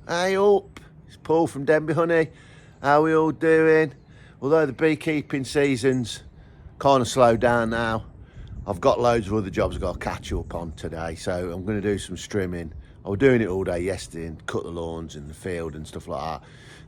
Hey up, it's Paul from Denbee Honey. How are we all doing? Although the beekeeping season's kind of slowed down now, I've got loads of other jobs I've got to catch up on today, so I'm going to do some strimming. I was doing it all day yesterday and cut the lawns in the field and stuff like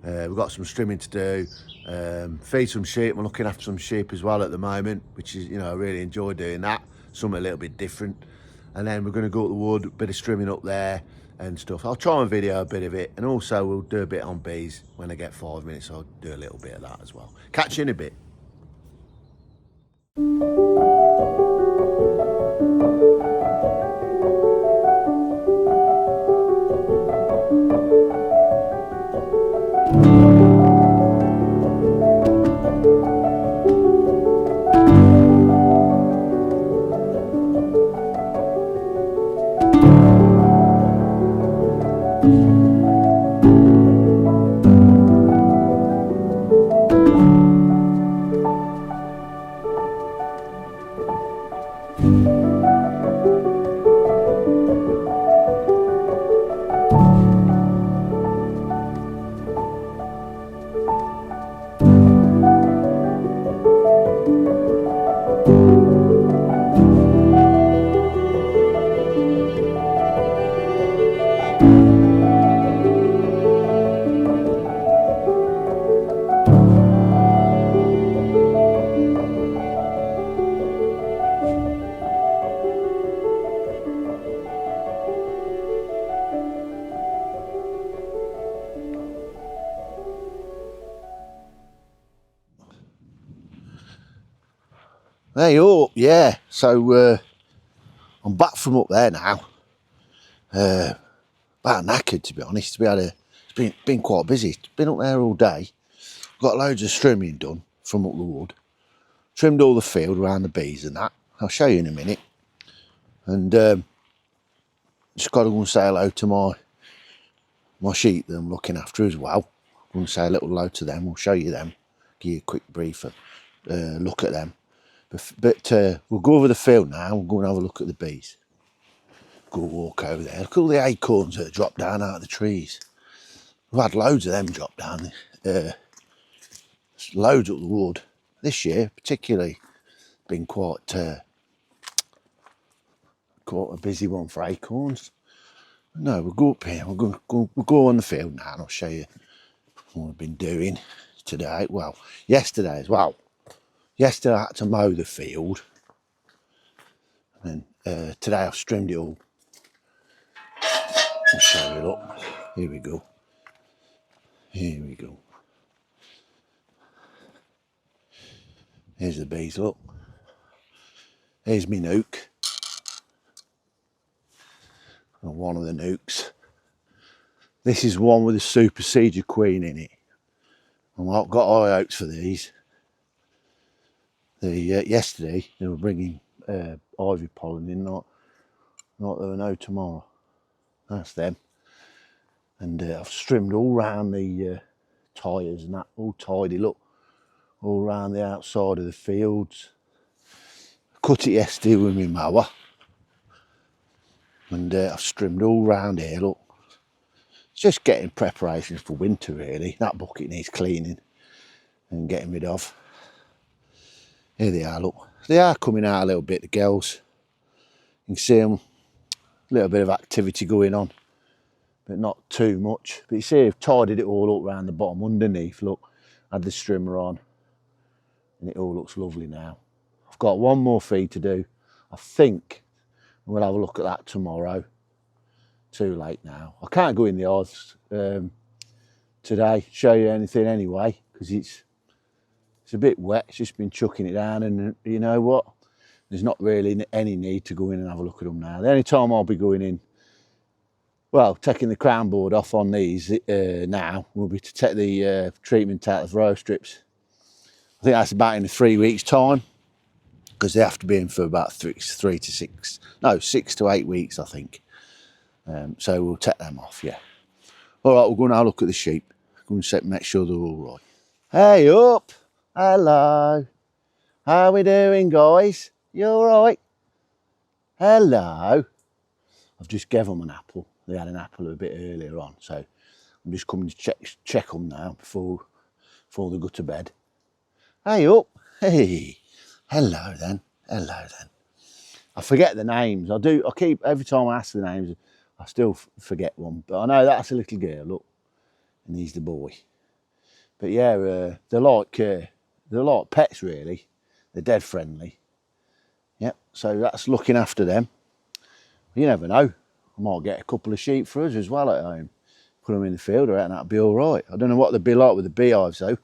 that. We've got some strimming to do, feed some sheep. I'm looking after some sheep as well at the moment, which is, I really enjoy doing that. Something a little bit different. And then we're going to go up the wood, a bit of strimming up there and stuff. I'll try and video a bit of it, and also we'll do a bit on bees when I get 5 minutes. I'll do a little bit of that as well. Catch you in a bit. Hey up, yeah. So I'm back from up there now. About knackered, to be honest. It's been quite busy. It's been up there all day. Got loads of trimming done from up the wood. Trimmed all the field around the bees and that. I'll show you in a minute. And just got to go and say hello to my sheep that I'm looking after as well. Go and say a little hello to them. We'll show you them. Give you a quick brief look at them. But we'll go over the field now. We'll go and have a look at the bees. Go walk over there. Look at all the acorns that drop down out of the trees. We've had loads of them drop down. Loads up the wood. This year, particularly, been quite a busy one for acorns. No, we'll go up here. We'll go on the field now, and I'll show you what I've been doing today. Well, yesterday as well. Yesterday I had to mow the field, and today I've trimmed it all. I'll show you, look. Here we go. Here we go. Here's the bees, look. Here's me nuke. And one of the nukes. This is one with a supersedure queen in it. And I've got high hopes for these. Yesterday they were bringing ivy pollen in, not there were no tomorrow. That's them. And I've trimmed all round the tyres and that, all tidy, look, all round the outside of the fields. Cut it yesterday with my mower, and I've trimmed all round here, look. It's just getting preparations for winter really. That bucket needs cleaning and getting rid of. Here they are, look. They are coming out a little bit, the girls. You can see them, a little bit of activity going on, but not too much. But you see, I've tidied it all up around the bottom underneath, look. Had the strimmer on, and it all looks lovely now. I've got one more feed to do. I think we'll have a look at that tomorrow. Too late now. I can't go in the yards today, show you anything anyway, because it's a bit wet. It's just been chucking it down, and you know what? There's not really any need to go in and have a look at them now. The only time I'll be going in, well, taking the crown board off on these now, will be to take the treatment out of row strips. I think that's about in 3 weeks' time, because they have to be in for about 6 to 8 weeks, I think. So we'll take them off, yeah. All right, we'll go and have a look at the sheep. Go and make sure they're all right. Hey up, hello. How we doing, guys? You all right? Hello. I've just gave them an apple. They had an apple a bit earlier on, so I'm just coming to check them now before they go to bed. Hey up, hey, hello then. I forget the names. I keep, every time I ask the names, I still forget one. But I know that's a little girl, look, and he's the boy. But yeah, they're like pets really. They're dead friendly. Yep. So that's looking after them. You never know. I might get a couple of sheep for us as well at home. Put them in the field, I reckon that'd be all right. I don't know what they'd be like with the beehives though.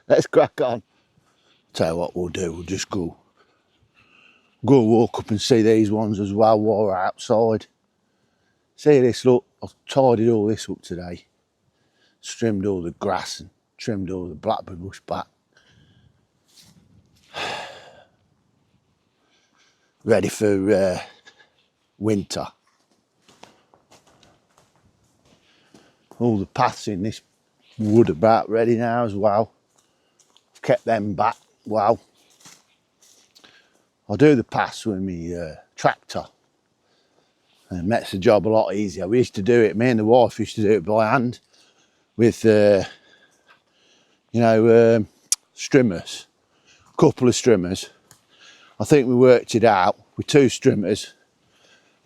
Let's crack on. Tell you what we'll do. We'll just go walk up and see these ones as well while we're outside. See this, look, I've tidied all this up today. Trimmed all the grass and trimmed all the blackberry bush back. Ready for winter. All the paths in this wood about ready now as well. I've kept them back well. I do the paths with my tractor. And it makes the job a lot easier. We used to do it, me and the wife used to do it by hand with, strimmers, a couple of strimmers. I think we worked it out with 2 strimmers.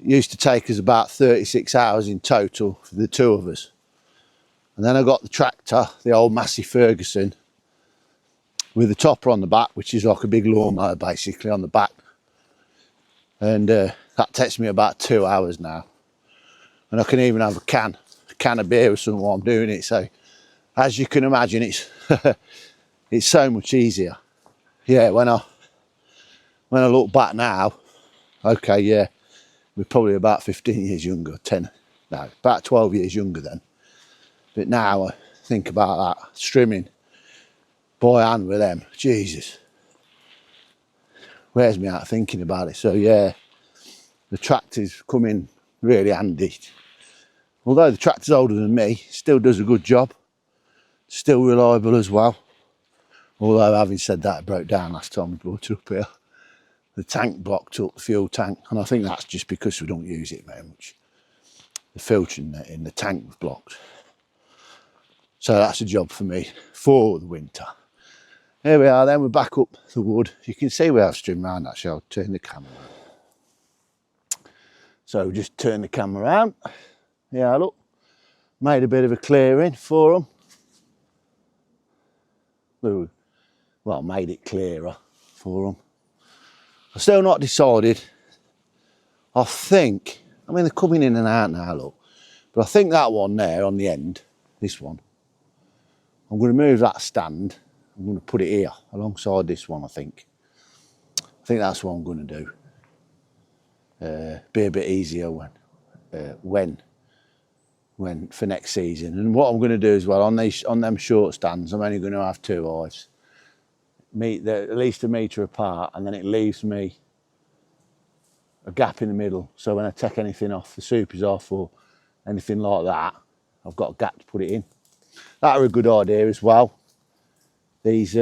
It used to take us about 36 hours in total for the 2 of us. And then I got the tractor, the old Massey Ferguson, with the topper on the back, which is like a big lawnmower basically on the back. And that takes me about 2 hours now. And I can even have a can of beer or something while I'm doing it. So as you can imagine, it's it's so much easier. Yeah, when I look back now, okay, yeah, we're probably about 15 years younger, about 12 years younger then. But now I think about that, strimming by hand with them, Jesus, wears me out thinking about it. So yeah, the tractor's come in really handy. Although the tractor's older than me, still does a good job, still reliable as well. Although having said that, it broke down last time we brought it up here. The tank blocked up, the fuel tank, and I think that's just because we don't use it very much. The filter in the tank was blocked. So that's a job for me for the winter. Here we are then, we're back up the wood. You can see we have trimmed around actually. I'll turn the camera around. So just turn the camera around. Yeah, look, made a bit of a clearing for them. Well, made it clearer for them. I'm still not decided. I think, I mean, they're coming in and out now, look. But I think that one there on the end, this one, I'm going to move that stand. I'm going to put it here alongside this one, I think. I think that's what I'm going to do. Be a bit easier when for next season. And what I'm going to do as well, on them short stands, I'm only going to have 2 hives. They're at least 1 metre apart, and then it leaves me a gap in the middle. So when I take anything off, the supers off or anything like that, I've got a gap to put it in. That are a good idea as well. These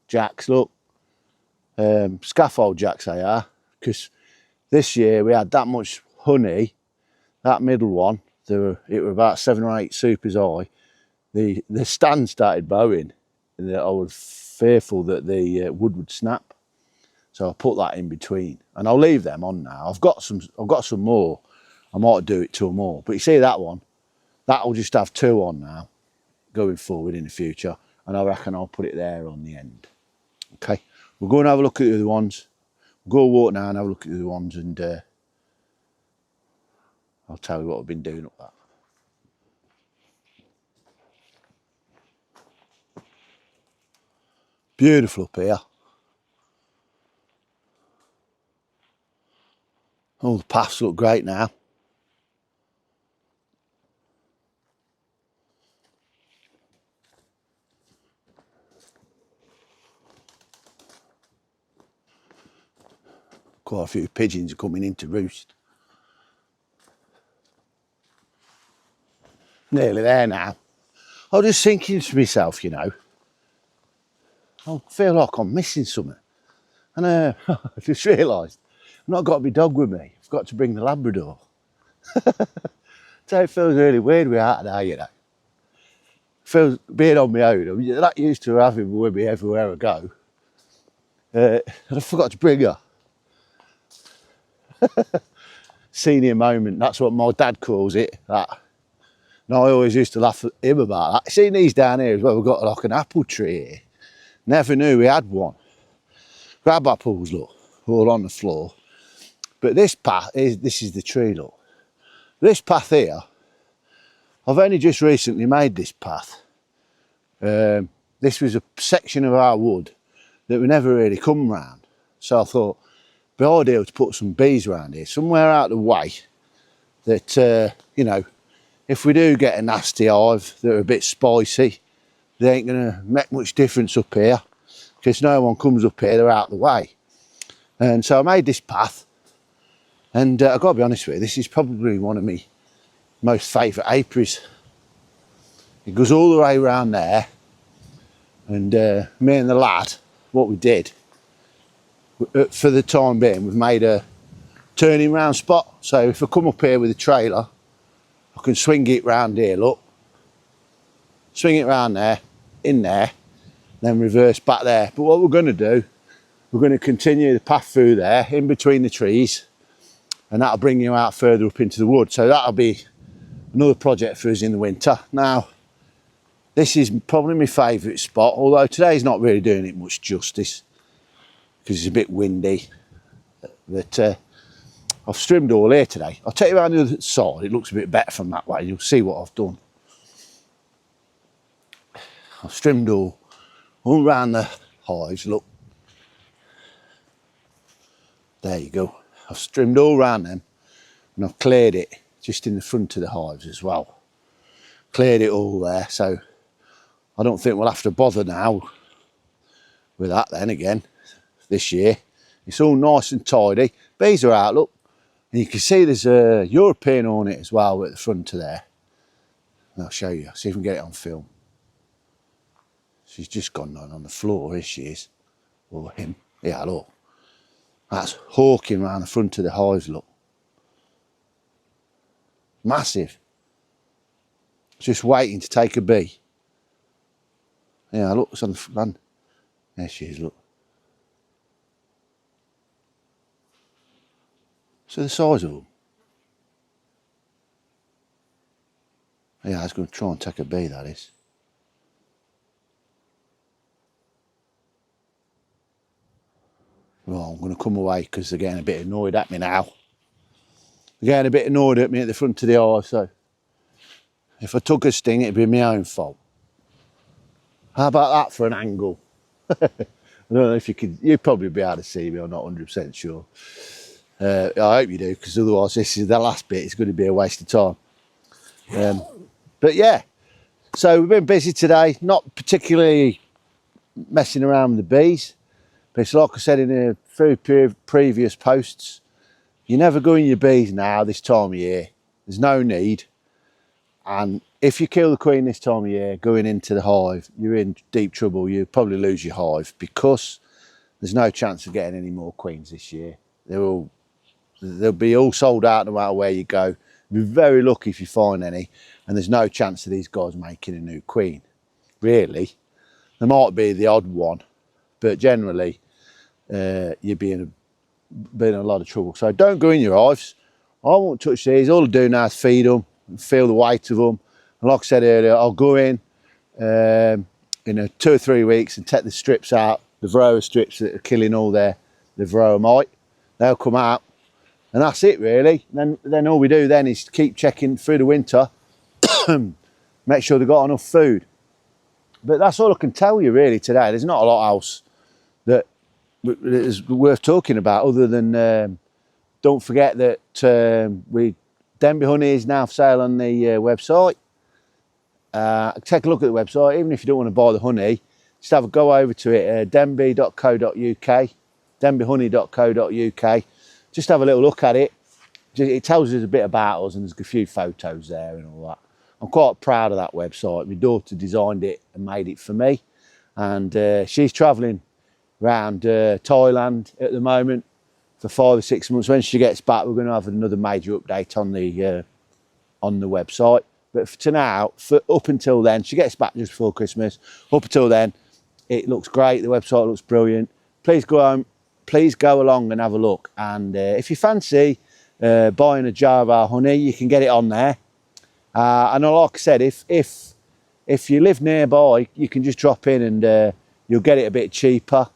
jacks, look, scaffold jacks they are, because this year we had that much honey. That middle one, it were about 7 or 8 supers high. The stand started bowing, and I was fearful that the wood would snap. So I put that in between, and I'll leave them on now. I've got some more. I might do it 2 more, but you see that one, that'll just have 2 on now, going forward in the future. And I reckon I'll put it there on the end. Okay, we'll go and have a look at the other ones. We'll go walk now and have a look at the other ones, and I'll tell you what I've been doing up there. Beautiful up here. All the paths look great now. Quite a few pigeons are coming in to roost. Nearly there now. I was just thinking to myself, you know, I feel like I'm missing something. And I just realised I've not got my dog with me. I've got to bring the Labrador. So it feels really weird we're out there, you know. Feels being on my own. I'm not used to having her with me everywhere I go. And I forgot to bring her. Senior moment, that's what my dad calls it. That. And I always used to laugh at him about that. Seen these down here as well, we've got like an apple tree here. Never knew we had one. Crab apples, look, all on the floor. But this path, this is the tree, look. This path here, I've only just recently made this path. This was a section of our wood that we never really come round. So I thought, it'd be ideal to put some bees around here, somewhere out of the way that, you know, if we do get a nasty hive that are a bit spicy, they ain't going to make much difference up here because no one comes up here, they're out of the way. And so I made this path, and I've got to be honest with you, this is probably one of my most favourite apiaries. It goes all the way around there, and me and the lad, what we did, for the time being, we've made a turning round spot. So if I come up here with a trailer, I can swing it round here, look. Swing it round there, in there, then reverse back there. But what we're going to do, we're going to continue the path through there, in between the trees, and that'll bring you out further up into the wood. So that'll be another project for us in the winter. Now, this is probably my favourite spot, although today's not really doing it much justice because it's a bit windy. But I've trimmed all here today. I'll take you around the other side. It looks a bit better from that way. You'll see what I've done. I've trimmed all around the hives, look. There you go. I've trimmed all around them, and I've cleared it just in the front of the hives as well. Cleared it all there, so I don't think we'll have to bother now with that then again this year. It's all nice and tidy. Bees are out, look. And you can see there's a European hornet as well at the front of there. And I'll show you, see if we can get it on film. She's just gone on the floor, here she is. Or him. Yeah, look. That's hawking around the front of the hives, look. Massive. Just waiting to take a bee. Yeah, look, it's on the front. There she is, look. So the size of them. Yeah, I was going to try and take a bee, that is. Well, I'm going to come away because they're getting a bit annoyed at me now. They're getting a bit annoyed at me at the front of the hive, so if I took a sting, it'd be my own fault. How about that for an angle? I don't know if you could, you'd probably be able to see me, I'm not 100% sure. I hope you do, because otherwise this is the last bit, it's going to be a waste of time. But yeah, so we've been busy today, not particularly messing around with the bees, but it's like I said in a few previous posts, you never go in your bees now this time of year. There's no need. And if you kill the queen this time of year, going into the hive, you're in deep trouble. You'll probably lose your hive because there's no chance of getting any more queens this year. They'll be all sold out no matter where you go. You'll be very lucky if you find any, and there's no chance of these guys making a new queen, really. There might be the odd one, but generally you'd be in a lot of trouble. So don't go in your hives. I won't touch these. All I do now is feed them, feel the weight of them. And like I said earlier, I'll go in 2 or 3 weeks and take the strips out, the varroa strips that are killing all the varroa mite. They'll come out, and that's it really. Then all we do then is keep checking through the winter, make sure they've got enough food. But that's all I can tell you really today. There's not a lot else that is worth talking about other than don't forget that Denbee Honey is now for sale on the website. Take a look at the website, even if you don't want to buy the honey, just have a go over to it, denbee.co.uk, denbeehoney.co.uk. Just have a little look at it. It tells us a bit about us, and there's a few photos there and all that. I'm quite proud of that website. My daughter designed it and made it for me, and she's travelling around Thailand at the moment for 5 or 6 months. When she gets back, we're going to have another major update on the on the website. But for now, up until then, she gets back just before Christmas. Up until then, it looks great. The website looks brilliant. Please go home. Please go along and have a look. And if you fancy buying a jar of our honey, you can get it on there. And like I said, if you live nearby, you can just drop in and you'll get it a bit cheaper.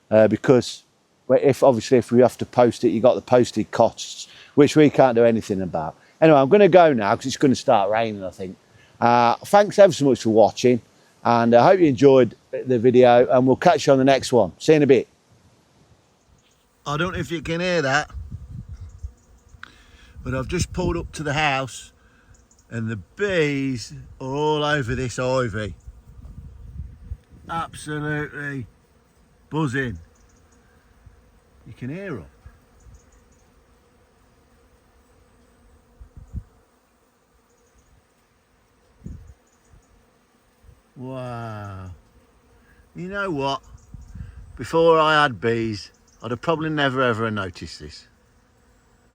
Because if we have to post it, you got the postage costs, which we can't do anything about. Anyway, I'm going to go now because it's going to start raining, I think. Thanks ever so much for watching, and I hope you enjoyed the video, and we'll catch you on the next one. See you in a bit. I don't know if you can hear that, but I've just pulled up to the house and the bees are all over this ivy. Absolutely buzzing. You can hear them. Wow. You know what? Before I had bees, I'd have probably never ever noticed this.